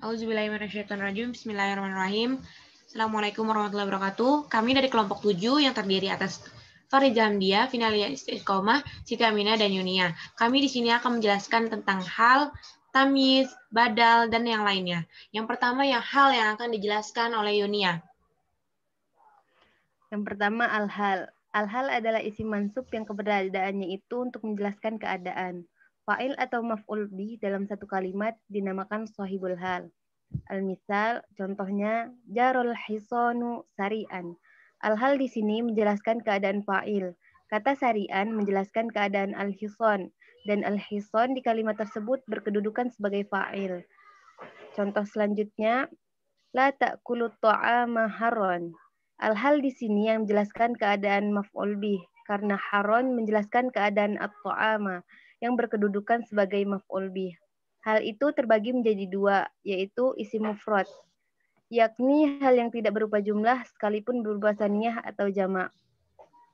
Auzubillahiminasyaitonirrajim. Bismillahirrahmanirrahim. Assalamualaikum warahmatullahi wabarakatuh. Kami dari kelompok 7 yang terdiri atas Faridah Hamdiah, Finalia Istiqomah, Siti Aminah, dan Yunia. Kami di sini akan menjelaskan tentang hal, tamyiz, badal, dan yang lainnya. Yang pertama hal yang akan dijelaskan oleh Yunia. Yang pertama al-hal. Al-hal adalah isim mansub yang keberadaannya itu untuk menjelaskan keadaan. Fa'il atau maf'ul bih dalam satu kalimat dinamakan shahibul hal. Al-misal, contohnya jarul hisanu sari'an. Al-hal di sini menjelaskan keadaan fa'il. Kata sari'an menjelaskan keadaan al-hisan, dan al-hisan di kalimat tersebut berkedudukan sebagai fa'il. Contoh selanjutnya, la ta'kulu ta'ama haron. Al-hal di sini yang menjelaskan keadaan maf'ul bih, karena haron menjelaskan keadaan at-ta'ama yang berkedudukan sebagai maf'ul bih. Hal itu terbagi menjadi dua, yaitu isim mufrad, yakni hal yang tidak berupa jumlah sekalipun berupa saniyah atau jamak.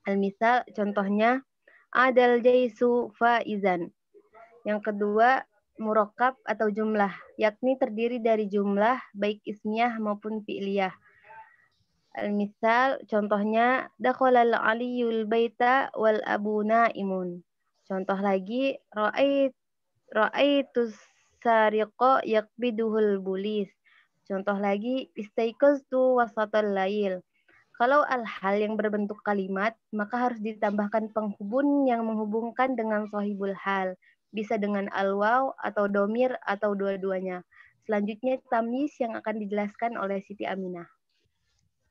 Al-misal, contohnya, adal jaisu faizan. Yang kedua, murakkab atau jumlah, yakni terdiri dari jumlah baik ismiyah maupun fi'liyah. Al-misal, contohnya, dakhalal aliyul baita wal abu naimun. Contoh lagi, ra'aitus sariqa yakbiduhul bulis. Contoh lagi, istaiqaztu wasatal lail. Kalau al-hal yang berbentuk kalimat, maka harus ditambahkan penghubung yang menghubungkan dengan shahibul hal. Bisa dengan al-waw atau domir atau dua-duanya. Selanjutnya tamyiz yang akan dijelaskan oleh Siti Aminah.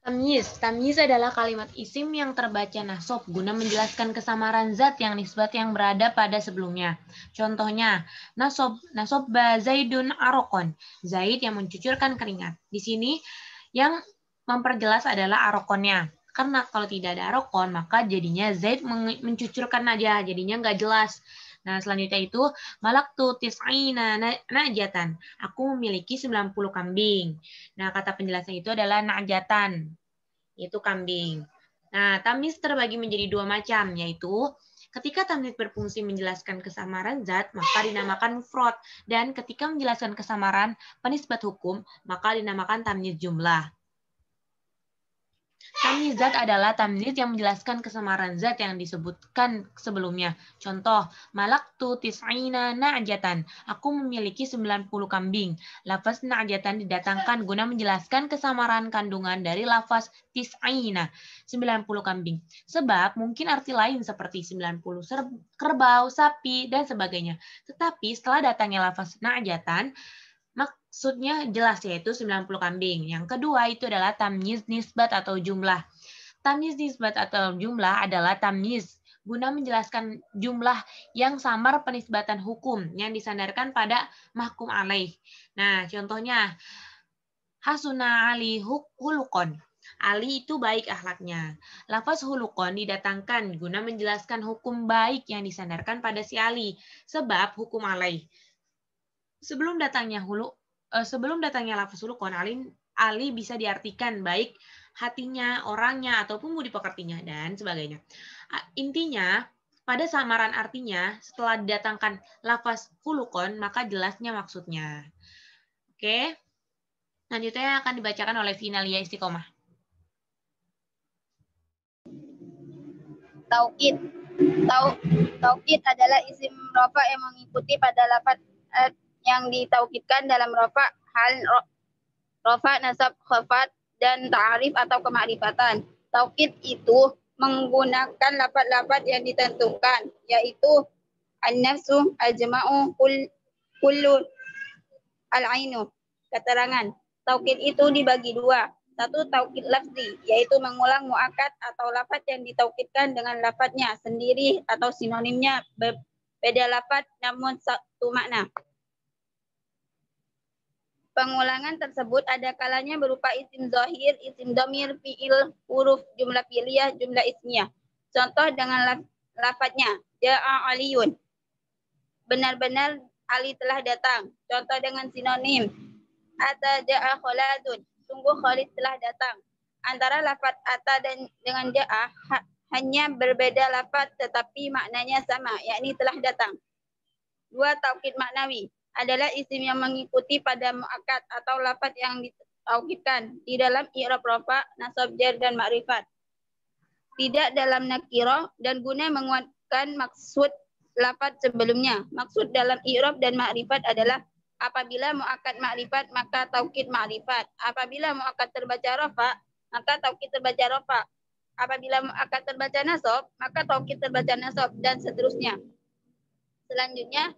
Tamyiz adalah kalimat isim yang terbaca nasab guna menjelaskan kesamaran zat yang nisbat yang berada pada sebelumnya. Contohnya, nasobba Zaidun arokon, Zaid yang mencucurkan keringat. Di sini yang memperjelas adalah arokonnya. Karena kalau tidak ada arokon, maka jadinya Zaid mencucurkan aja, jadinya nggak jelas. Nah, selanjutnya itu malaktu tis'ina najatan. Aku memiliki 90 kambing. Nah, kata penjelasan itu adalah najatan. Itu kambing. Nah, tamyiz terbagi menjadi dua macam, yaitu ketika tamyiz berfungsi menjelaskan kesamaran zat, maka dinamakan mufrad, dan ketika menjelaskan kesamaran penisbat hukum, maka dinamakan tamyiz jumlah. Tamyiz zat adalah tamyiz yang menjelaskan kesamaran zat yang disebutkan sebelumnya. Contoh, malaktu tis'ina na'jatan. Aku memiliki 90 kambing. Lafaz na'jatan didatangkan guna menjelaskan kesamaran kandungan dari lafaz tis'ina, 90 kambing. Sebab mungkin arti lain seperti 90 kerbau, sapi, dan sebagainya. Tetapi setelah datangnya lafaz na'jatan, maksudnya jelas, yaitu 90 kambing. Yang kedua itu adalah tamyiz nisbat atau jumlah. Tamyiz nisbat atau jumlah adalah tamyiz guna menjelaskan jumlah yang samar penisbatan hukum yang disandarkan pada mahkum alaih. Nah, contohnya hasuna ali hulukon. Ali itu baik akhlaknya. Lafaz hulukon didatangkan guna menjelaskan hukum baik yang disandarkan pada si Ali, sebab hukum alaih. Sebelum datangnya lafaz hulukon, Ali bisa diartikan baik hatinya, orangnya, ataupun budi pekertinya, dan sebagainya. Intinya, pada samaran artinya, setelah didatangkan lafaz hulukon, maka jelasnya maksudnya. Oke, selanjutnya akan dibacakan oleh Finalia Istiqomah. Taukid. Taukid adalah isim rafa yang mengikuti pada lafaz yang ditaukidkan dalam rafa, hal rafa, nasab, khafat, dan ta'arif atau kemakrifatan. Taukid itu menggunakan lafaz-lafaz yang ditentukan, yaitu an-nafsu, al-jama'u, kullu, al-ainu, keterangan. Taukid itu dibagi dua. Satu, taukid lafzi, yaitu mengulang mu'akad atau lafaz yang ditaukidkan dengan lafaznya sendiri atau sinonimnya beda lafaz namun satu makna. Pengulangan tersebut ada kalanya berupa isim zahir, isim dhamir, fi'il, huruf, jumlah fi'liyah, jumlah ismiyah. Contoh dengan lafaznya, ja'a aliyun. Benar-benar Ali telah datang. Contoh dengan sinonim, ata ja'a khaladun. Sungguh Khalid telah datang. Antara lafaz ata dan dengan ja'a hanya berbeda lafaz tetapi maknanya sama, yakni telah datang. Dua, taukid maknawi. adalah isim yang mengikuti pada muakkad atau lafaz yang ditaukidkan di dalam i'rab rafa, nasab, jar, dan ma'rifat. Tidak dalam nakirah dan guna menguatkan maksud lafaz sebelumnya. Maksud dalam i'rab dan ma'rifat adalah apabila muakkad ma'rifat maka taukid ma'rifat. Apabila muakkad terbaca rafa maka taukid terbaca rafa. Apabila muakkad terbaca nasab maka taukid terbaca nasab dan seterusnya. Selanjutnya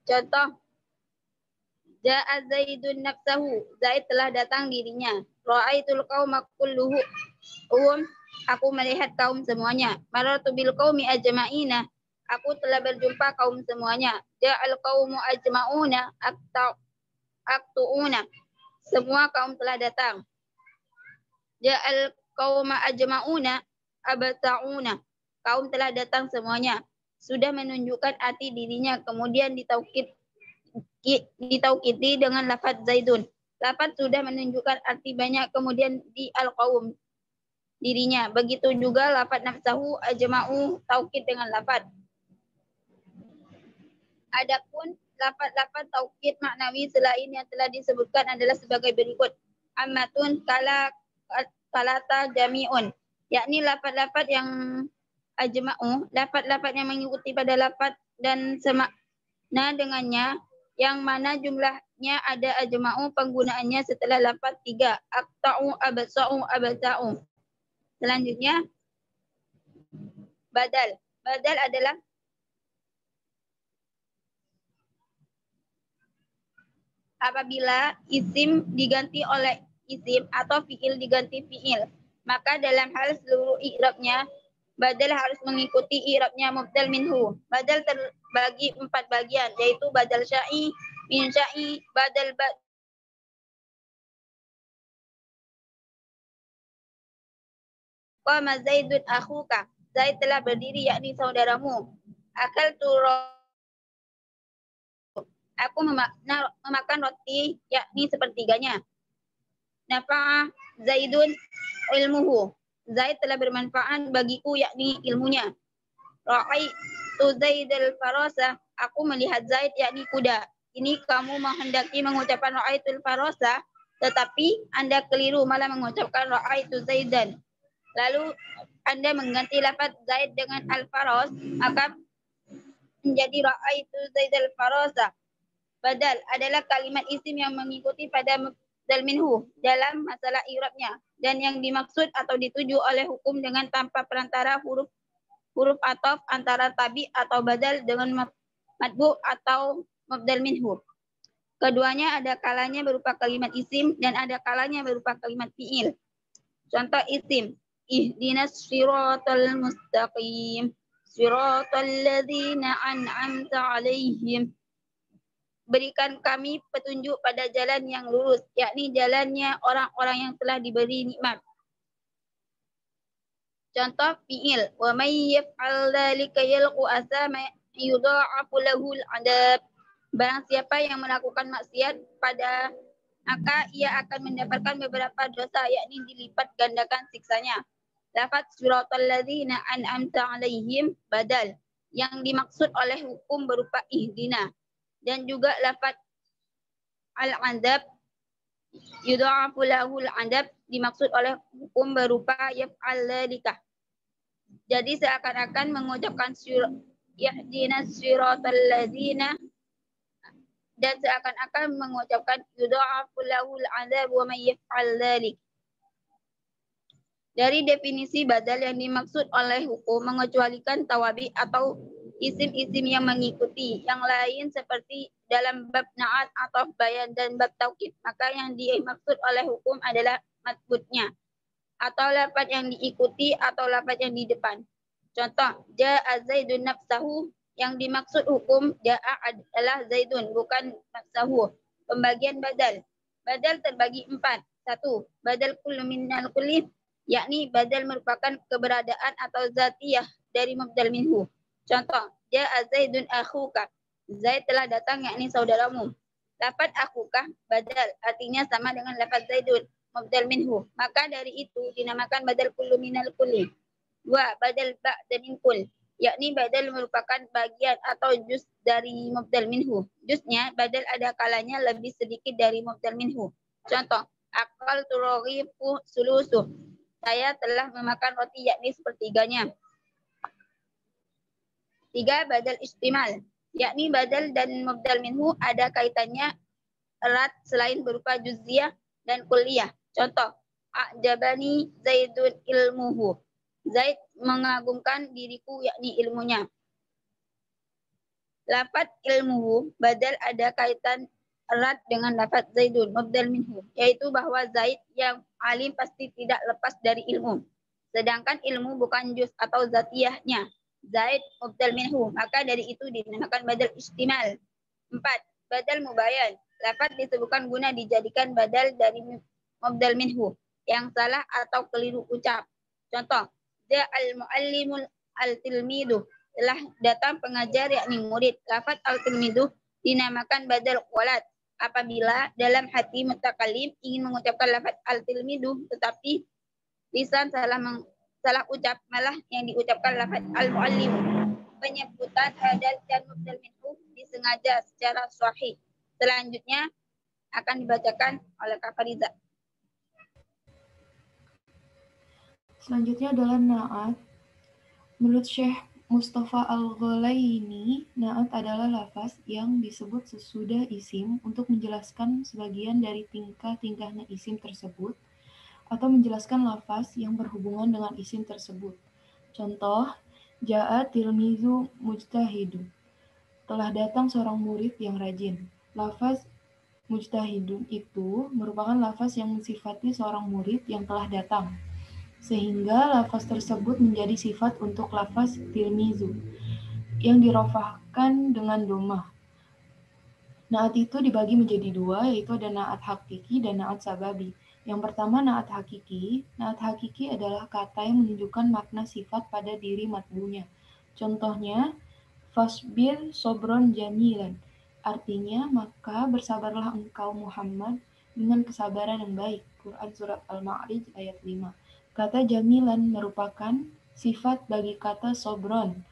contoh Ja'a Zaidun nafsahu, Zaid telah datang dirinya. Ra'aitul qauma kulluhum, aku melihat kaum semuanya. Marartu bil qaumi ajma'ina, aku telah berjumpa kaum semuanya. Ja'al qaumu ajma'una aktu'una, semua kaum telah datang. Ja'al qauma ajma'una abta'una, kaum telah datang semuanya. Sudah menunjukkan arti dirinya, kemudian ditaukidi dengan lafaz Zaidun. Lafaz sudah menunjukkan arti banyak, kemudian di al-qaum dirinya. Begitu juga lafaz nafsahu ajma'u taukid dengan lafaz. Adapun lafaz taukid maknawi selain yang telah disebutkan adalah sebagai berikut. Ammatun kalata jami'un, yakni lafaz-lafaz yang ajma'u, lafaz-lafaz yang mengikuti pada lafaz dan semakna dengannya, yang mana jumlahnya ada ajma'u, penggunaannya setelah lafaz 3. Aqta'u, absa'u, abta'u. Selanjutnya badal. Badal adalah apabila isim diganti oleh isim atau fi'il diganti fi'il, maka dalam hal seluruh i'rabnya badal harus mengikuti i'rabnya mubdal minhu. Badal terbagi 4 bagian, yaitu badal sya'i, min sya'i, badal qama Zaidun akhuka, Zaid telah berdiri yakni saudaramu. Akal turo, aku memakan roti yakni sepertiganya. Nafa'a Zaidun ilmuhu, Zaid telah bermanfaat bagiku yakni ilmunya. Ra'aitu Zaidal farasa, aku melihat Zaid yakni kuda. Ini kamu menghendaki mengucapkan ra'aitul farasa, tetapi Anda keliru malah mengucapkan ra'aitu Zaidan. Lalu Anda mengganti lafaz Zaid dengan al-faras, maka menjadi ra'aitu Zaidal farasa. Badal adalah kalimat isim yang mengikuti pada mubdal minhu dalam masalah i'rabnya, dan yang dimaksud atau dituju oleh hukum dengan tanpa perantara huruf ataf antara tabi atau badal dengan matbu atau mubdal minhu. Keduanya ada kalanya berupa kalimat isim dan ada kalanya berupa kalimat fi'il. Contoh isim, ihdinas siratal mustaqim, siratal ladzina an'amta alaihim. Berikan kami petunjuk pada jalan yang lurus, yakni jalannya orang-orang yang telah diberi nikmat. Contoh fi'il, wa may yaf'al dzalika yalqa asama yudha'afu lahu al-'adab. Barang siapa yang melakukan maksiat pada maka ia akan mendapatkan beberapa dosa, yakni dilipat gandakan siksanya. Lafaz siratal ladzina an'amta 'alaihim badal, yang dimaksud oleh hukum berupa ihdina, dan juga lafaz al-'adab yudha'afu lahu al-'adab dimaksud oleh hukum berupa yaf'al dzalika. Jadi seakan-akan mengucapkan ihdinas siratal ladzina dan seakan-akan mengucapkan yudha'afu lahul 'adzab wa may yaf'al dzalik. Dari definisi badal yang dimaksud oleh hukum mengecualikan tawabi atau isim-isim yang mengikuti yang lain seperti dalam bab na'at atau bayan dan bab taukid, maka yang dimaksud oleh hukum adalah matbutnya atau lafaz yang diikuti atau lafaz yang di depan. Contoh, ja'a Zaidun nafsahu, yang dimaksud hukum ja'a adalah Zaidun, bukan nafsahu. Pembagian badal. Badal terbagi 4. 1. Badal kullu minal kulli, yakni badal merupakan keberadaan atau zatiyah dari mubdal minhu. Contoh, Ja'a Zaidun akhuka. Zaid telah datang, yakni saudaramu. Lafaz akhuka badal, artinya sama dengan lafaz Zaidun, mubdal minhu. Maka dari itu dinamakan badal kullu minal kulli. 2. Badal ba'da min kull, yakni badal merupakan bagian atau juz dari mubdal minhu. Juznya badal ada kalanya lebih sedikit dari mubdal minhu. Contoh, akal turaghifu sulusuh. Saya telah memakan roti, yakni sepertiganya. 3. Badal istimal, yakni badal dan mubdal minhu ada kaitannya erat selain berupa juz'iyah dan kulliyah. Contoh, a'jabani Zaidun ilmuhu. Zaid mengagumkan diriku, yakni ilmunya. Lafaz ilmuhu badal ada kaitan erat dengan lafaz Zaidun mubdal minhu, yaitu bahwa Zaid yang alim pasti tidak lepas dari ilmu. Sedangkan ilmu bukan juz atau zatiyahnya. Zaid mubdal minhu, maka dari itu dinamakan badal istimal. 4. Badal mubayan. Lafaz disebutkan guna dijadikan badal dari mubdal minhu yang salah atau keliru ucap. Contoh, ja'al muallimul al-tilmidu. Telah datang pengajar, yakni murid. Lafaz al-tilmidu dinamakan badal walad apabila dalam hati mutakalim ingin mengucapkan lafaz al-tilmidu tetapi lisan salah ucap, malah yang diucapkan lafaz al-muallim. Penyebutan badal dan mubdal minhu disengaja secara sahih. Selanjutnya akan dibacakan oleh Kak Fariza. Selanjutnya adalah na'at. Menurut Syekh Mustafa Al-Ghulaini, na'at adalah lafaz yang disebut sesudah isim untuk menjelaskan sebagian dari tingkah-tingkahnya isim tersebut atau menjelaskan lafaz yang berhubungan dengan isim tersebut. Contoh, ja'a tilmizu mujtahidun. Telah datang seorang murid yang rajin. Lafaz mujtahidun itu merupakan lafaz yang mensifati seorang murid yang telah datang, sehingga lafaz tersebut menjadi sifat untuk lafaz tilmizu yang dirofahkan dengan domah. Na'at itu dibagi menjadi dua, yaitu ada na'at hakiki dan na'at sababi. Yang pertama, na'at hakiki. Na'at hakiki adalah kata yang menunjukkan makna sifat pada diri matbunya. Contohnya, fasbir sobron jamilan. Artinya, maka bersabarlah engkau Muhammad dengan kesabaran yang baik. Quran Surat Al-Ma'rij ayat 5. Kata jamilan merupakan sifat bagi kata sobron,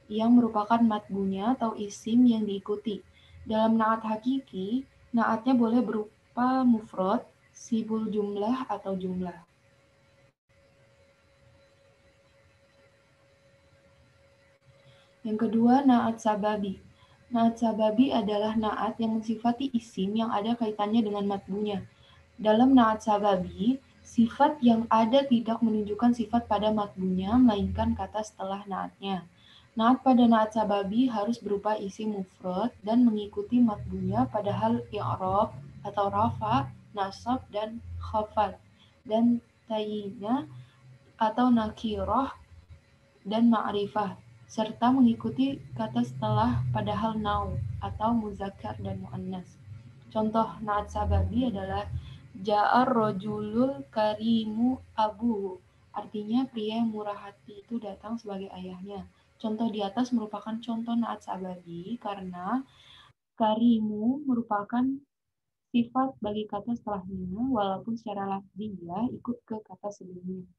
yang merupakan matbunya atau isim yang diikuti. Dalam na'at hakiki, na'atnya boleh berupa mufrad, sibul jumlah atau jumlah. Yang kedua, na'at sababi. Na'at sababi adalah na'at yang mensifati isim yang ada kaitannya dengan matbunya. Dalam na'at sababi, sifat yang ada tidak menunjukkan sifat pada matbunya, melainkan kata setelah na'atnya. Na'at pada na'at sababi harus berupa isim mufrad dan mengikuti matbunya pada hal i'rab atau rafa, nasab, dan khafad, dan tayyina atau nakirah dan ma'rifah, serta mengikuti kata setelah pada hal nau atau muzakkar dan muannas. Contoh na'at sababi adalah ja'ar rajulul karimu abuhu. Artinya pria yang murah hati itu datang sebagai ayahnya. Contoh di atas merupakan contoh na'at sababi karena karimu merupakan sifat bagi kata setelahnya walaupun secara lafziyah ikut ke kata sebelumnya.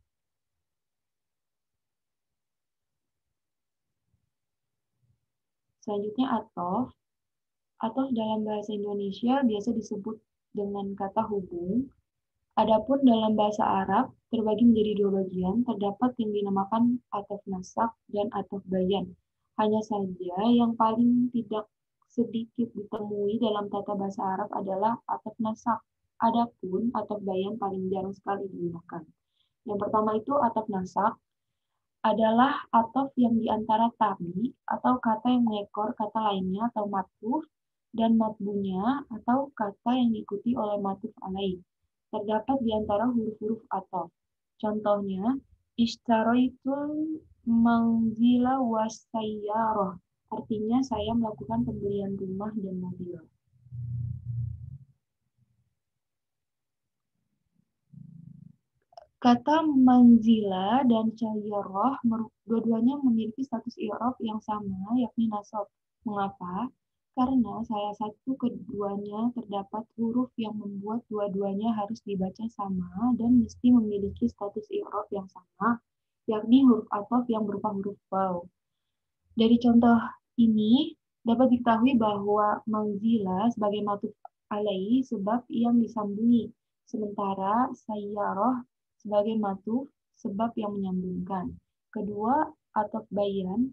Selanjutnya atof. Atof dalam bahasa Indonesia biasa disebut dengan kata hubung. Adapun dalam bahasa Arab terbagi menjadi dua bagian, terdapat yang dinamakan atof nasak dan atof bayan. Hanya saja yang paling tidak sedikit ditemui dalam tata bahasa Arab adalah atof nasak. Adapun atof bayan paling jarang sekali digunakan. Yang pertama itu atof nasak adalah atof yang diantara tabi atau kata yang mengekor kata lainnya atau matuf dan matbunya atau kata yang diikuti oleh matuf alaih. Terdapat di antara huruf-huruf atof. Contohnya, ishtaraitul manzila wasayyarah. Artinya saya melakukan pembelian rumah dan mobil. Kata manzila dan sayyarah dua-duanya memiliki status i'rab yang sama, yakni nasab. Mengapa? Karena salah satu keduanya terdapat huruf yang membuat dua-duanya harus dibaca sama dan mesti memiliki status i'rab yang sama, yakni huruf ataf yang berupa huruf waw. Dari contoh ini dapat diketahui bahwa manzila sebagai matuf alaihi sebab yang disambungi, sementara sayyarah sebagai matuf sebab yang menyambungkan. Kedua, ataf bayan.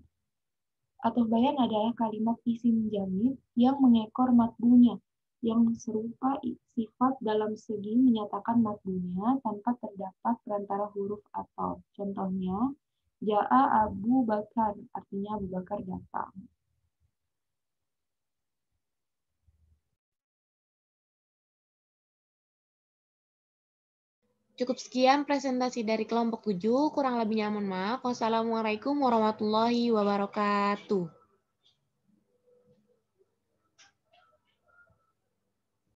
Ataf bayan adalah kalimat isim jamid yang mengekor matbunya, yang serupa sifat dalam segi menyatakan matbunya tanpa terdapat perantara huruf atau. Contohnya, Ja'a Abu Bakar, artinya Abu Bakar datang. Cukup sekian presentasi dari kelompok 7, kurang lebihnya mohon maaf. Wassalamualaikum warahmatullahi wabarakatuh.